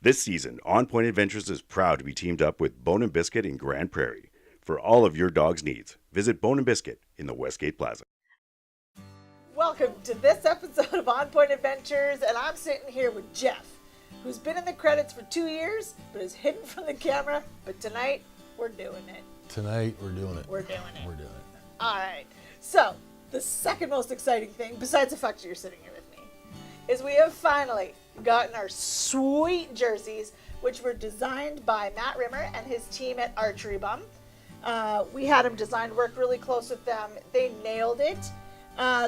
This season, On Point Adventures is proud to be teamed up with Bone and Biscuit in Grand Prairie. For all of your dog's needs, visit Bone and Biscuit in the Westgate Plaza. Welcome to this episode of On Point Adventures, and I'm sitting here with Jeff, who's been in the credits for 2 years, but is hidden from the camera. But tonight, we're doing it. Tonight, we're doing it. We're doing it. We're doing it. All right. So, the second most exciting thing, besides the fact that you're sitting here with me, is we have finally gotten our sweet jerseys, which were designed by Matt Rimmer and his team at Archery Bum. We had them designed, worked really close with them. They nailed it.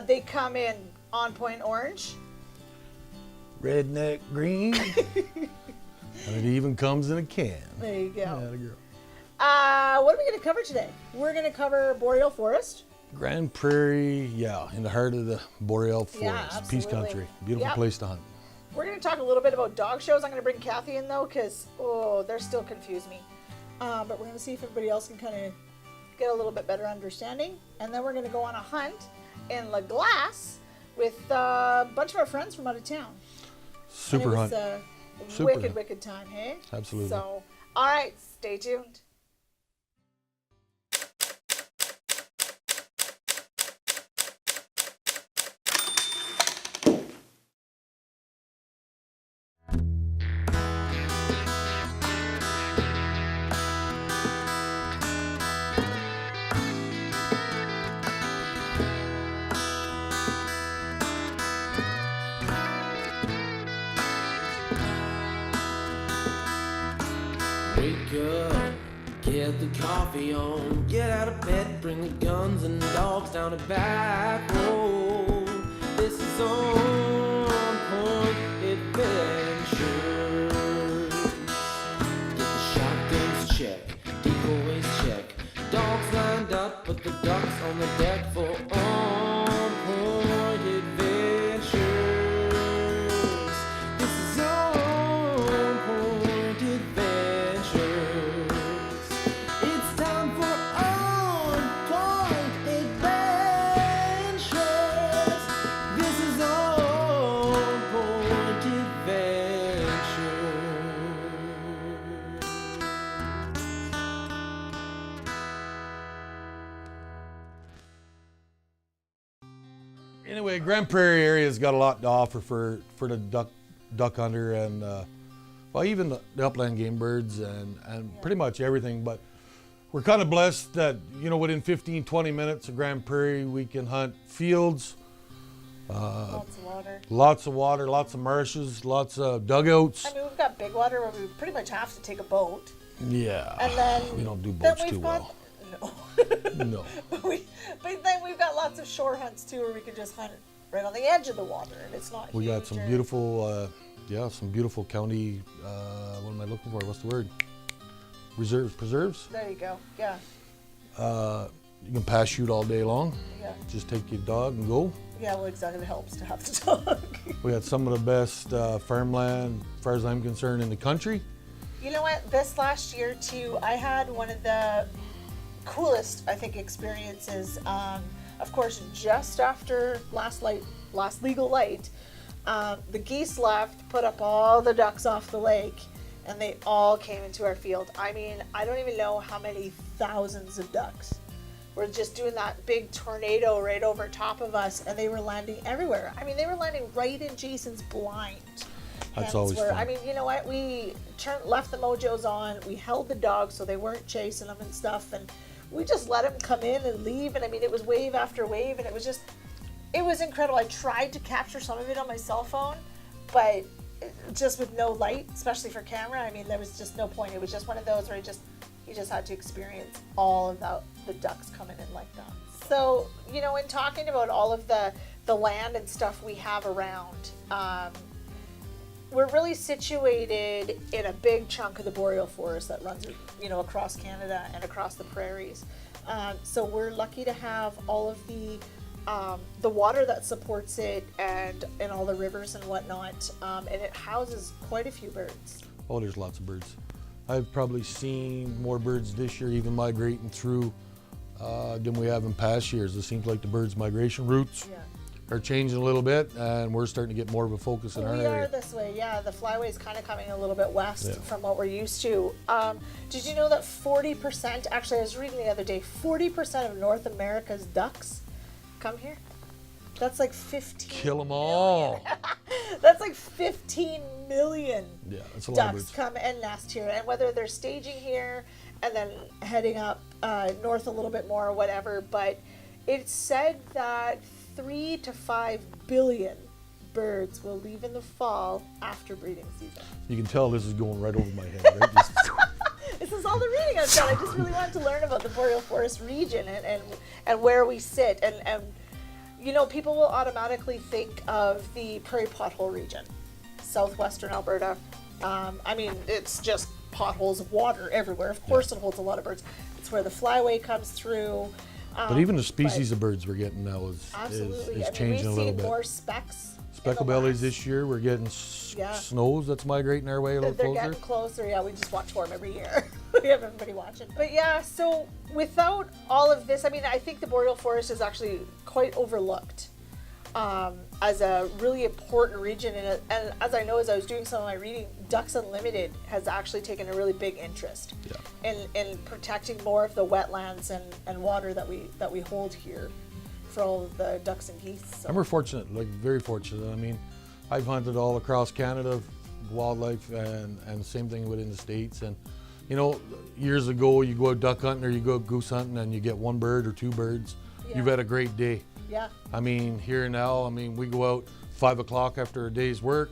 They come in On Point orange, Redneck green, and it even comes in a can. there you go. Atta girl. What are we going to cover today? We're going to cover Boreal Forest. Grand Prairie, yeah, in the heart of the Boreal Forest, Yeah, Peace absolutely. Country, beautiful Yep. place to hunt. We're going to talk a little bit about dog shows. I'm going to bring Cathy in though, because they're still confuse me. But we're going to see if everybody else can kind of get a little bit better understanding, and then we're going to go on a hunt in Glace with a bunch of our friends from out of town. Super and hunt. it was a Super wicked, hunt. wicked time, hey? Absolutely. So, all right, stay tuned. Wake up, get the coffee on, get out of bed, bring the guns and dogs down the back road. This is On Point Adventures. Get the shotguns check, decoys check, dogs lined up, put the ducks on the deck for On Point Adventures. This is On Point Adventures. It's time for On Point Adventures. This is On Point Adventures. Anyway, Grand Prairie area's got a lot to offer for the duck hunter and well, even the upland game birds and pretty much everything. But we're kind of blessed that, you know, within 15, 20 minutes of Grand Prairie, we can hunt fields, Lots of water. lots of water, lots of marshes, lots of dugouts. I mean, we've got big water where we pretty much have to take a boat. Yeah, And then we don't do then boats we've too got, well. No. No. But then we've got lots of shore hunts too, where we can just hunt right on the edge of the water, and it's not. We got huge some or- beautiful, some beautiful county, what am I looking for? What's the word? Preserves. There you go. Yeah. You can pass shoot all day long. Yeah. Just take your dog and go. Yeah. Well, exactly. It helps to have the dog. We got some of the best farmland, as far as I'm concerned, in the country. You know what? This last year too, I had one of the coolest, I think, experiences. Of course, just after last legal light, the geese left, put up all the ducks off the lake, and they all came into our field. I mean, I don't even know how many thousands of ducks. We're just doing that big tornado right over top of us, and they were landing everywhere. I mean, they were landing right in Jason's blind. That's Hens always were, fun. I mean, you know what? We left the mojos on. We held the dogs so they weren't chasing them and stuff, and we just let them come in and leave. And I mean, it was wave after wave, and it was incredible. I tried to capture some of it on my cell phone, but just with no light, especially for camera. I mean, there was just no point. It was just one of those where you just had to experience all of the ducks coming in like that. So, you know, in talking about all of the land and stuff we have around, we're really situated in a big chunk of the Boreal Forest that runs, you know, across Canada and across the prairies. So we're lucky to have all of the water that supports it and all the rivers and whatnot. And it houses quite a few birds. Oh, there's lots of birds. I've probably seen more birds this year even migrating through than we have in past years. It seems like the birds' migration routes Yeah. are changing a little bit, and we're starting to get more of a focus in our We area. are this way, yeah. The flyway's kind of coming a little bit west Yeah. from what we're used to. Did you know that 40%, actually I was reading the other day, 40% of North America's ducks come here? That's like 15 Kill them all. That's like 15 million Yeah, that's a lot of ducks birds. come and nest here. And whether they're staging here and then heading up north a little bit more or whatever, but it's said that 3 to 5 billion birds will leave in the fall after breeding season. You can tell this is going right over my head, right? Just, This is all the reading I've done. I just really wanted to learn about the Boreal Forest region and where we sit. And you know, people will automatically think of the prairie pothole region, southwestern Alberta. I mean, it's just potholes of water everywhere. Of course it holds a lot of birds. It's where the flyway comes through. but even the species of birds we're getting now is Absolutely. is I mean, changing a we've little seen bit. more specks. Specklebellies this year, we're getting Yeah. snows that's migrating our way a little They're closer. getting closer. Yeah, we just watch for them every year. We have everybody watching. But yeah, so without all of this, I mean, I think the Boreal Forest is actually quite overlooked as a really important region. And as I know, as I was doing some of my reading, Ducks Unlimited has actually taken a really big interest in protecting more of the wetlands and water that we hold here for all of the ducks and geese. So. And we're fortunate, like very fortunate. I mean, I've hunted all across Canada, wildlife, and same thing within the States. And you know, years ago, you go out duck hunting or you go out goose hunting and you get one bird or two birds. Yeah. You've had a great day. Yeah. I mean, here now, I mean, we go out 5 o'clock after a day's work.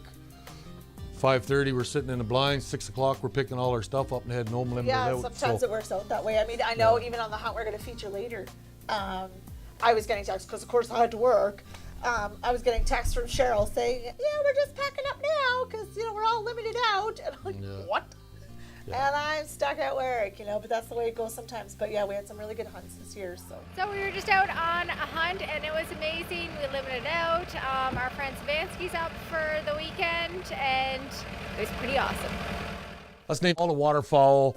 5:30, we're sitting in the blinds. 6 o'clock, we're picking all our stuff up and heading home limited Yeah, out. sometimes it works out that way. I mean, I know even on the hunt we're going to feature later, I was getting texts because, of course, I had to work. I was getting texts from Cheryl saying, "Yeah, we're just packing up now because you know we're all limited out." And I'm like, Yeah. "What?" Yeah. And I'm stuck at work, you know. But that's the way it goes sometimes. But yeah, we had some really good hunts this year. So we were just out on a hunt and it was amazing. We limited out. Our friend Savansky's up for the weekend and it was pretty awesome. Let's name all the waterfowl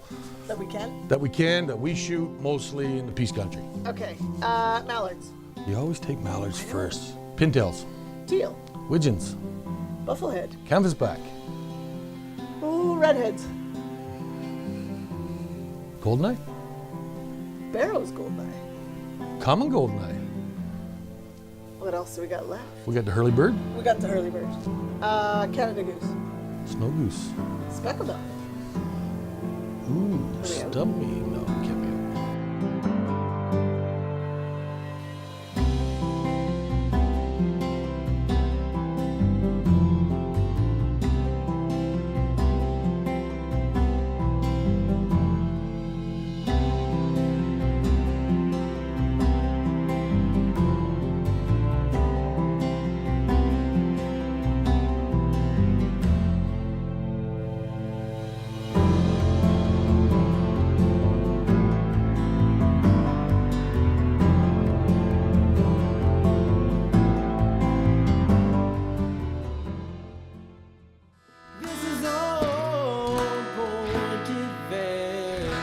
that we can. that we shoot mostly in the Peace Country. Okay, mallards, You always take mallards first. Pintails, teal, widgeons, bufflehead, canvasback, ooh, redheads, goldeneye, barrows, goldeneye. common goldeneye. What else do we got left? We got the hurlybird, We got the hurlybird, Canada goose, snow goose. speckled duck. Ooh, we out? stubby. No, can't be out. This is On Point Adventure.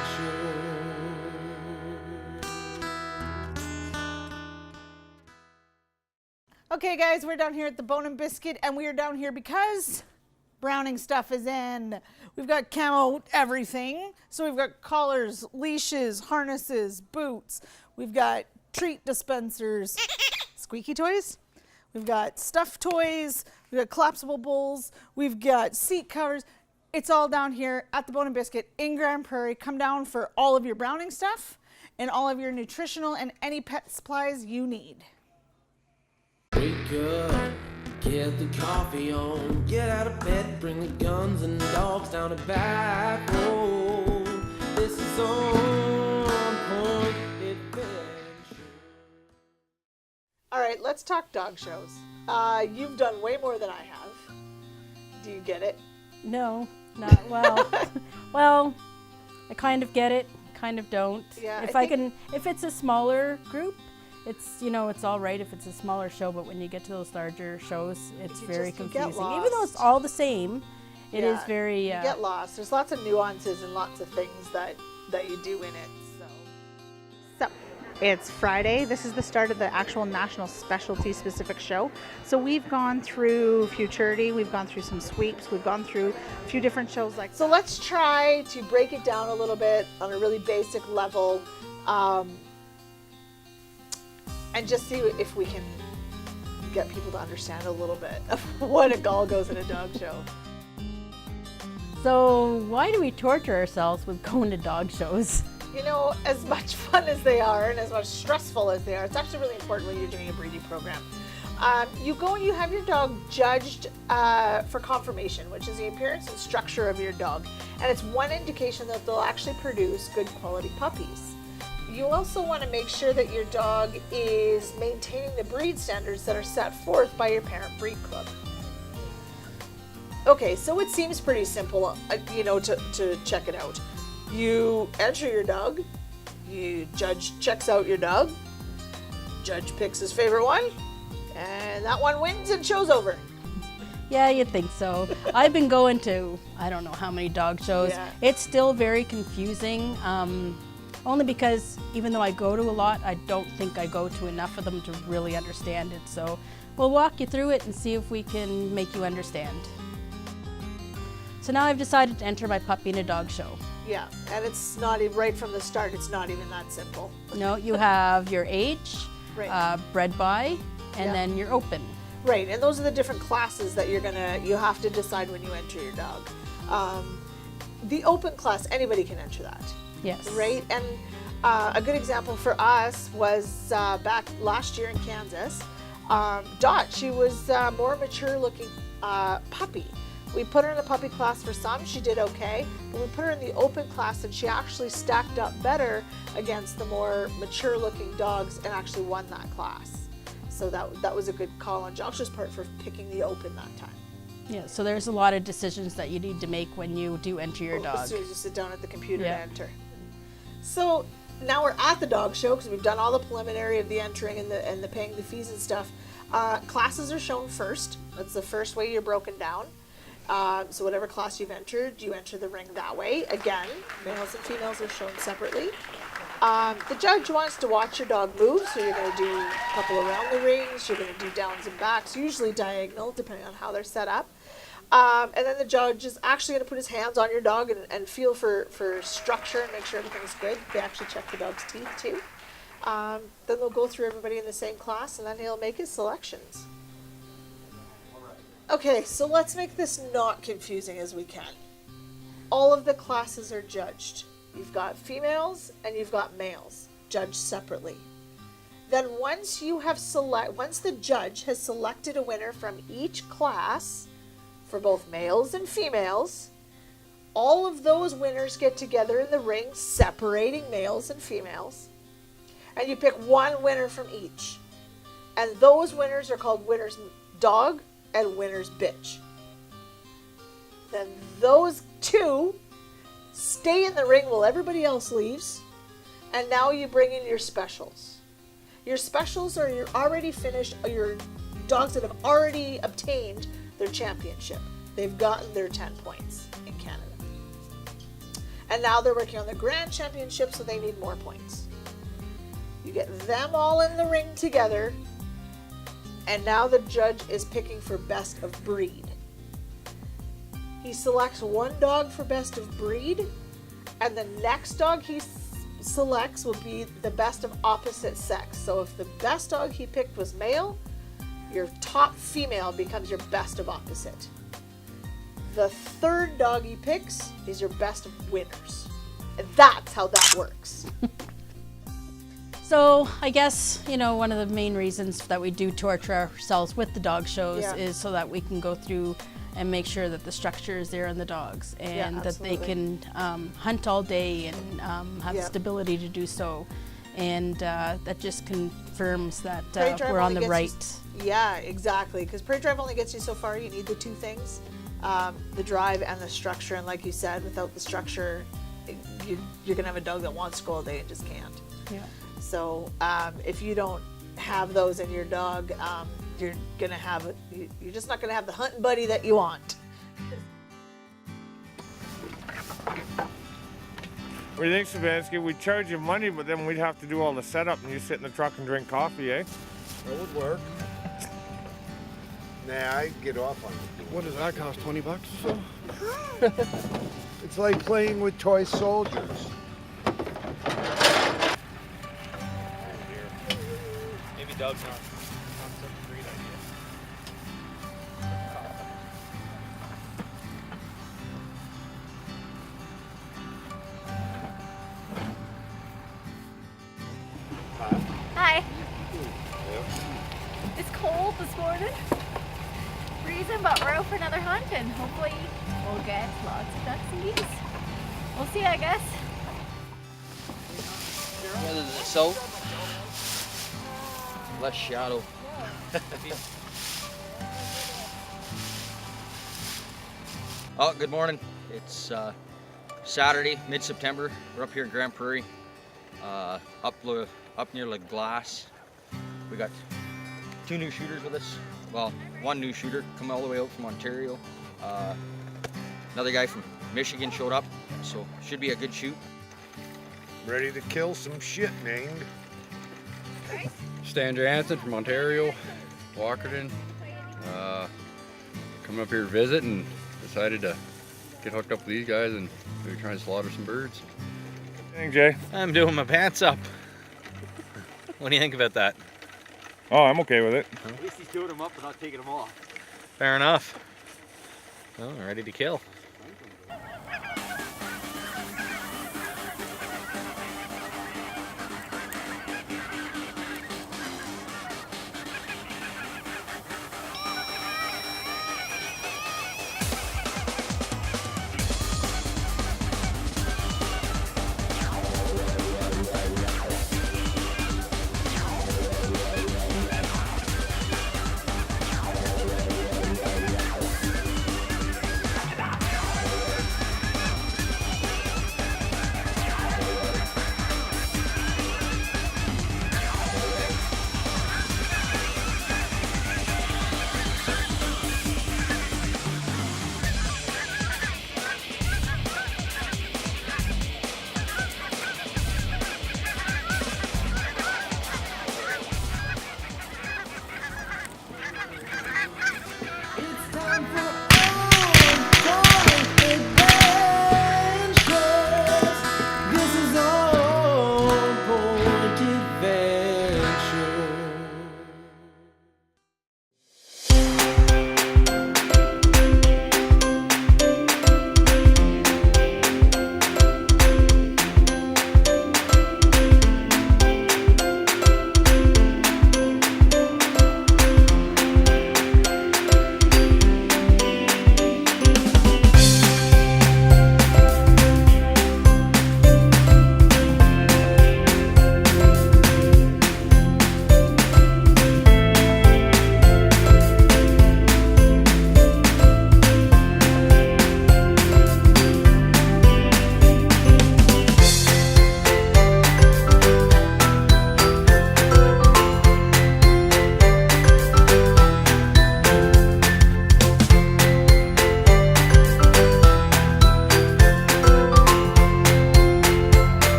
Okay, guys, we're down here at the Bone and Biscuit, and we are down here because Browning stuff is in. We've got camo everything. So we've got collars, leashes, harnesses, boots. We've got treat dispensers, squeaky toys. We've got stuffed toys. We've got collapsible bowls. We've got seat covers. It's all down here at the Bone and Biscuit in Grand Prairie. Come down for all of your Browning stuff and all of your nutritional and any pet supplies you need. Wake up, get the coffee on, get out of bed, bring the guns and dogs down the back road. This is On Point Adventure. All right, let's talk dog shows. You've done way more than I have. Do you get it? No, not well. Well, I kind of get it, kind of don't. Yeah, if I I can, if it's a smaller group, it's it's all right if it's a smaller show. But when you get to those larger shows, it's You very just- you get confusing. Even though it's lost. all the same, it is Yeah, very. You get lost. There's lots of nuances and lots of things that you do in it. So It's Friday. This is the start of the actual national specialty specific show. So we've gone through Futurity, we've gone through some sweeps, we've gone through a few different shows like. So let's try to break it down a little bit on a really basic level, and just see if we can get people to understand a little bit of what it all goes in a dog show. So why do we torture ourselves with going to dog shows? You know, as much fun as they are and as much stressful as they are, it's actually really important when you're doing a breeding program. You go and you have your dog judged for conformation, which is the appearance and structure of your dog. And it's one indication that they'll actually produce good quality puppies. You also want to make sure that your dog is maintaining the breed standards that are set forth by your parent breed club. Okay, so it seems pretty simple, to check it out. You enter your dog, judge checks out your dog, judge picks his favorite one, and that one wins and show's over. Yeah, you'd think so. I've been going to, I don't know how many dog shows. Yeah. It's still very confusing, only because even though I go to a lot, I don't think I go to enough of them to really understand it. So we'll walk you through it and see if we can make you understand. So now I've decided to enter my puppy in a dog show. Yeah, and it's not even, right from the start, it's not even that simple. No, you have your age, Right. bred by, and Yeah. then your open. Right, and those are the different classes that you have to decide when you enter your dog. The open class, anybody can enter that. Yes. Right, and a good example for us was back last year in Kansas. Dot, she was a more mature looking puppy. We put her in the puppy class for some, she did okay, but we put her in the open class and she actually stacked up better against the more mature looking dogs and actually won that class. So that was a good call on Josh's part for picking the open that time. Yeah, so there's a lot of decisions that you need to make when you do enter your dog. As soon as you sit down at the computer Yeah. to enter. So now we're at the dog show because we've done all the preliminary of the entering and the paying the fees and stuff. Classes are shown first. That's the first way you're broken down. So whatever class you've entered, you enter the ring that way. Again, males and females are shown separately. The judge wants to watch your dog move, so you're going to do a couple around the rings, you're going to do downs and backs, usually diagonal, depending on how they're set up. And then the judge is actually going to put his hands on your dog and feel for structure and make sure everything's good. They actually check the dog's teeth too. Then they'll go through everybody in the same class, and then he'll make his selections. Okay, so let's make this not confusing as we can. All of the classes are judged. You've got females and you've got males, judged separately. Then once the judge has selected a winner from each class, for both males and females, all of those winners get together in the ring, separating males and females, and you pick one winner from each. And those winners are called winner's dog and winner's bitch. Then those two stay in the ring while everybody else leaves, and now you bring in your specials. Your specials are your already finished, your dogs that have already obtained their championship. They've gotten their 10 points in Canada. And now they're working on the grand championship, so they need more points. You get them all in the ring together, and now the judge is picking for best of breed. He selects one dog for best of breed, and the next dog he selects will be the best of opposite sex. So if the best dog he picked was male, your top female becomes your best of opposite. The third dog he picks is your best of winners. And that's how that works. So I guess, one of the main reasons that we do torture ourselves with the dog shows is so that we can go through and make sure that the structure is there in the dogs and that they can hunt all day and have stability to do so. And that just confirms that we're on the right. Yeah, exactly. Because prairie drive only gets you so far. You need the two things, the drive and the structure. And like you said, without the structure, you're going to have a dog that wants to go all day and just can't. Yeah. So if you don't have those in your dog, you're just not going to have the hunting buddy that you want. What do you think, Savansky? We'd charge you money, but then we'd have to do all the setup and you sit in the truck and drink coffee, eh? That would work. Nah, I'd get off on it. What does that cost, 20 bucks or so? It's like playing with toy soldiers. Maybe Doug's not such a great idea. Hi. It's cold this morning. Freezing, but we're out for another hunt and hopefully we'll get lots of ducks and geese. We'll see, I guess. Weather to the south. Less shadow. Oh, good morning. It's Saturday, mid-September. We're up here in Grand Prairie, up near Glace. We got 2 new shooters with us. Well, 1 new shooter come all the way out from Ontario. Another guy from Michigan showed up, so should be a good shoot. Ready to kill some shit, named. Stan Jansen from Ontario, Walkerton. Come up here to visit and decided to get hooked up with these guys and maybe try and slaughter some birds. What do you think, Jay? I'm doing my pants up. What do you think about that? Oh, I'm okay with it. At least he's doing them up without taking them off. Fair enough. Well, I'm ready to kill.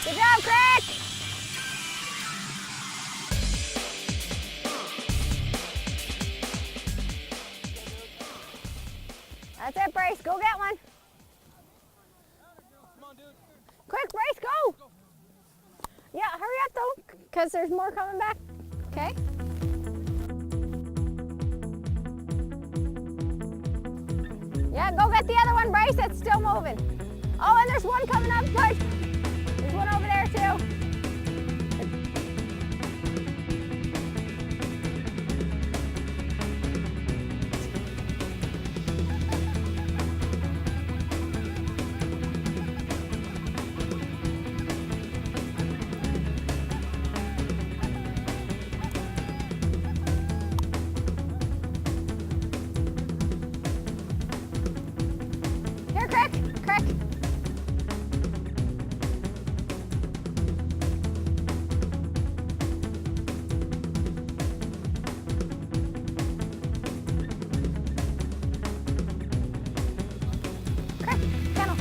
Good job, Craig! That's it, Bryce. Go get one. Quick, Bryce, go! Yeah, hurry up though, because there's more coming back. Okay? Yeah, go get the other one, Bryce. It's still moving. Oh, and there's one coming up, Bryce. There's one over there too. Here, Crick, Crick. Crick, kennel.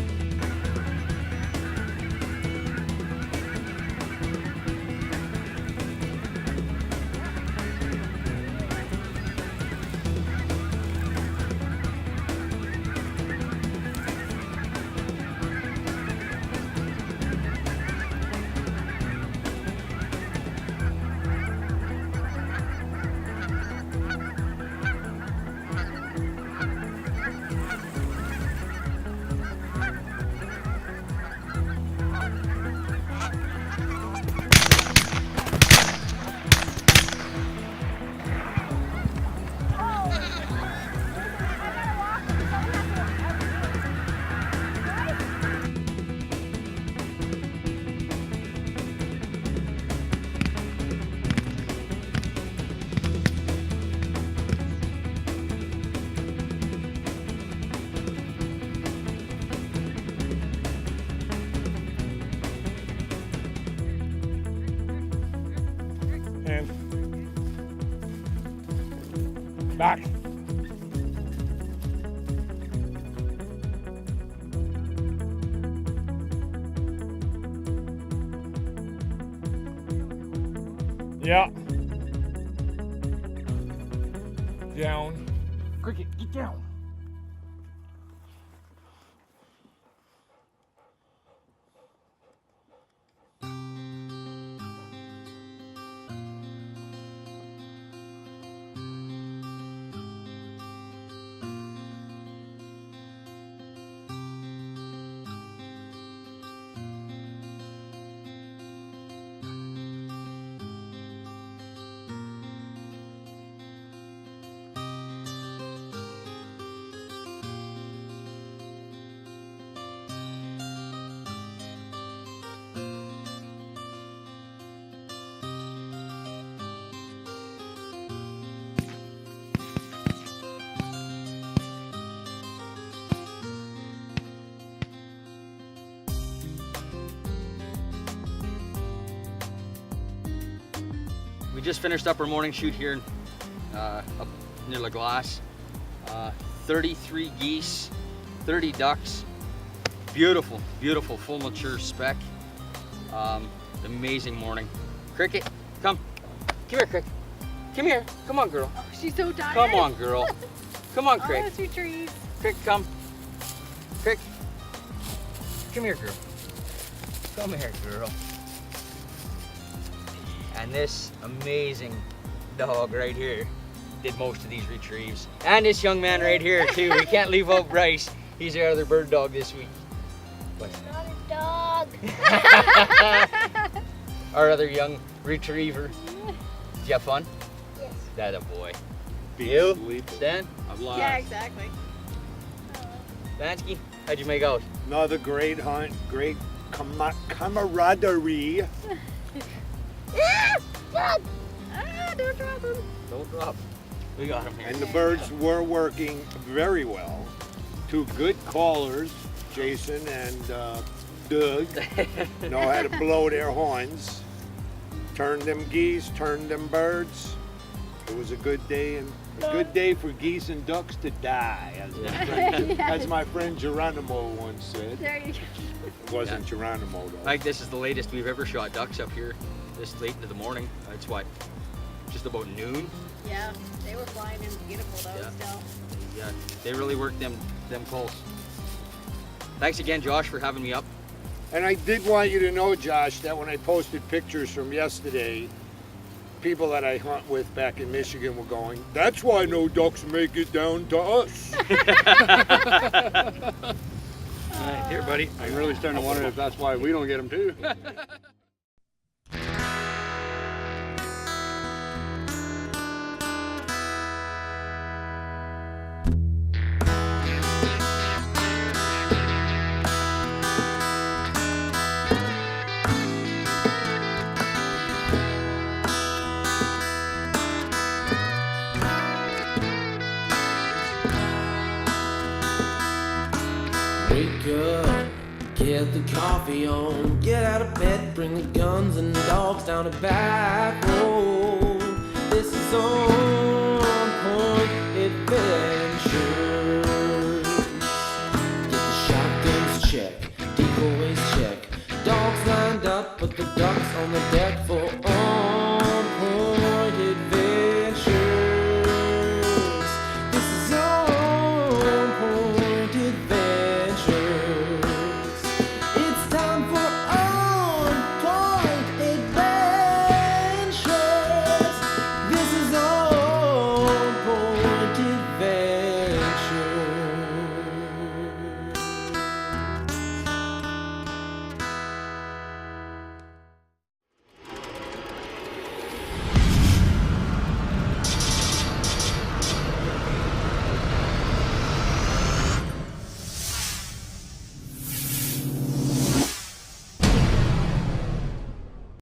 And back. Yeah. Down. Cricket, get down. We just finished up our morning shoot here up near Glace. 33 geese, 30 ducks. Beautiful, beautiful, full mature spec. Amazing morning. Cricket, come. Come here, Cricket. Come here. Come on, girl. Oh, she's so tired. Come on, girl. Come on, Cricket. Oh, sweet trees. Cricket, come. Cricket. Come here, girl. Come here, girl. And this amazing dog right here did most of these retrieves. And this young man right here too. We can't leave out Bryce. He's our other bird dog this week. But Not a dog. our other young retriever. Did you have fun? Yes. That a boy. You, Stan? Yeah, exactly. Vansky, how'd you make out? Another great hunt, great camaraderie. Don't drop him. Don't drop. We got him here. And the birds were working very well. Two good callers, Jason and Doug, know how to blow their horns. Turn them geese, turn them birds. It was a good day, and a good day for geese and ducks to die, as my friend Geronimo once said. There you go. It wasn't Geronimo though. I think this is the latest we've ever shot ducks up here, this late into the morning. It's what, just about noon? Yeah, they were flying in beautiful though still. Yeah, they really worked them calls. Thanks again, Josh, for having me up. And I did want you to know, Josh, that when I posted pictures from yesterday, people that I hunt with back in Michigan were going, "That's why no ducks make it down to us." Here, buddy. I'm really starting to wonder if that's why we don't get them too. Wake up, get the coffee on, get out of bed, bring the guns and dogs down a back road. This is On Point Adventures. Get the shotguns check, decoys check, dogs lined up, put the ducks on the deck.